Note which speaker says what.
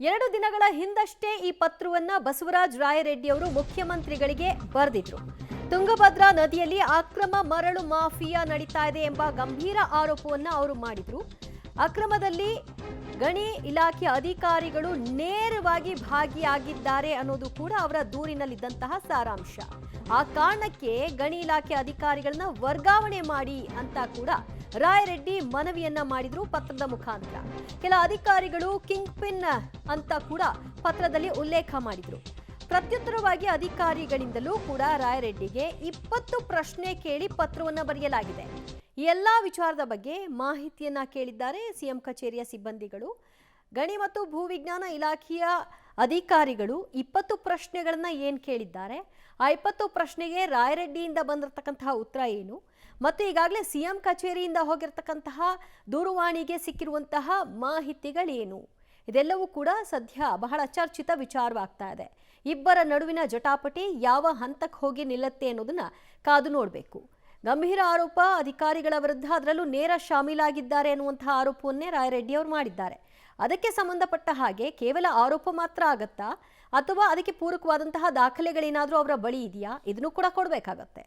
Speaker 1: 2 ದಿನಗಳ ಹಿಂದಷ್ಟೇ ಈ ಪತ್ರವನ್ನ ಬಸವರಾಜ ರಾಯರೆಡ್ಡಿ ಅವರು ಮುಖ್ಯಮಂತ್ರಿಗಳಿಗೆ ಬರೆದಿದ್ರು. ತುಂಗಭದ್ರಾ ನದಿಯಲ್ಲಿ ಅಕ್ರಮ ಮರಳು ಮಾಫಿಯಾ ನಡೀತಾ ಇದೆ ಎಂಬ ಗಂಭೀರ ಆರೋಪವನ್ನ ಅವರು ಮಾಡಿದ್ರು. ಅಕ್ರಮದಲ್ಲಿ ಗಣಿ ಇಲಾಖೆ ಅಧಿಕಾರಿಗಳು ನೇರವಾಗಿ ಭಾಗಿಯಾಗಿದ್ದಾರೆ ಅನ್ನೋದು ಕೂಡ ಅವರ ದೂರಿನಲ್ಲಿದ್ದಂತಹ ಸಾರಾಂಶ. ಆ ಕಾರಣಕ್ಕೆ ಗಣಿ ಇಲಾಖೆ ಅಧಿಕಾರಿಗಳನ್ನ ವರ್ಗಾವಣೆ ಮಾಡಿ ಅಂತ ಕೂಡ ರಾಯರೆಡ್ಡಿ ಮನವಿಯನ್ನ ಮಾಡಿದ್ರು ಪತ್ರದ ಮುಖಾಂತರ. ಕೆಲ ಅಧಿಕಾರಿಗಳು ಕಿಂಗ್ ಪಿನ್ ಅಂತ ಕೂಡ ಪತ್ರದಲ್ಲಿ ಉಲ್ಲೇಖ ಮಾಡಿದ್ರು. ಪ್ರತ್ಯುತ್ತರವಾಗಿ ಅಧಿಕಾರಿಗಳಿಂದಲೂ ಕೂಡ ರಾಯರೆಡ್ಡಿಗೆ 20 ಪ್ರಶ್ನೆ ಕೇಳಿ ಪತ್ರವನ್ನ ಬರೆಯಲಾಗಿದೆ. ಈ ಎಲ್ಲಾ ವಿಚಾರದ ಬಗ್ಗೆ ಮಾಹಿತಿಯನ್ನ ಕೇಳಿದ್ದಾರೆ ಸಿಎಂ ಕಚೇರಿಯ ಸಿಬ್ಬಂದಿಗಳು. ಗಣಿ ಮತ್ತು ಭೂವಿಜ್ಞಾನ ಇಲಾಖೆಯ ಅಧಿಕಾರಿಗಳು 20 ಪ್ರಶ್ನೆಗಳನ್ನ ಏನ್ ಕೇಳಿದ್ದಾರೆ, ಆ 20 ಪ್ರಶ್ನೆಗೆ ರಾಯರೆಡ್ಡಿಯಿಂದ ಬಂದಿರತಕ್ಕಂತಹ ಉತ್ತರ ಏನು, ಮತ್ತು ಈಗಾಗಲೇ ಸಿಎಂ ಕಚೇರಿಯಿಂದ ಹೋಗಿರತಕ್ಕಂತಹ ದೂರವಾಣಿಗೆ ಸಿಕ್ಕಿರುವಂತಹ ಮಾಹಿತಿಗಳೇನು, ಇದೆಲ್ಲವೂ ಕೂಡ ಸದ್ಯ ಬಹಳ ಚರ್ಚಿತ ವಿಚಾರವಾಗ್ತಾ ಇದೆ. ಇಬ್ಬರ ನಡುವಿನ ಜಟಾಪಟಿ ಯಾವ ಹಂತಕ್ಕೆ ಹೋಗಿ ನಿಲ್ಲುತ್ತೆ ಅನ್ನೋದನ್ನ ಕಾದು ನೋಡಬೇಕು. ಗಂಭೀರ ಆರೋಪ ಅಧಿಕಾರಿಗಳ ವಿರುದ್ಧ, ಅದರಲ್ಲೂ ನೇರ ಶಾಮೀಲಾಗಿದ್ದಾರೆ ಅನ್ನುವಂತಹ ಆರೋಪವನ್ನೇ ರಾಯರೆಡ್ಡಿ ಅವರು ಮಾಡಿದ್ದಾರೆ. ಅದಕ್ಕೆ ಸಂಬಂಧಪಟ್ಟ ಹಾಗೆ ಕೇವಲ ಆರೋಪ ಮಾತ್ರ ಆಗತ್ತಾ ಅಥವಾ ಅದಕ್ಕೆ ಪೂರಕವಾದಂತಹ ದಾಖಲೆಗಳೇನಾದರೂ ಅವರ ಬಳಿ ಇದೆಯಾ, ಇದನ್ನು ಕೂಡ ಕೊಡಬೇಕಾಗತ್ತೆ.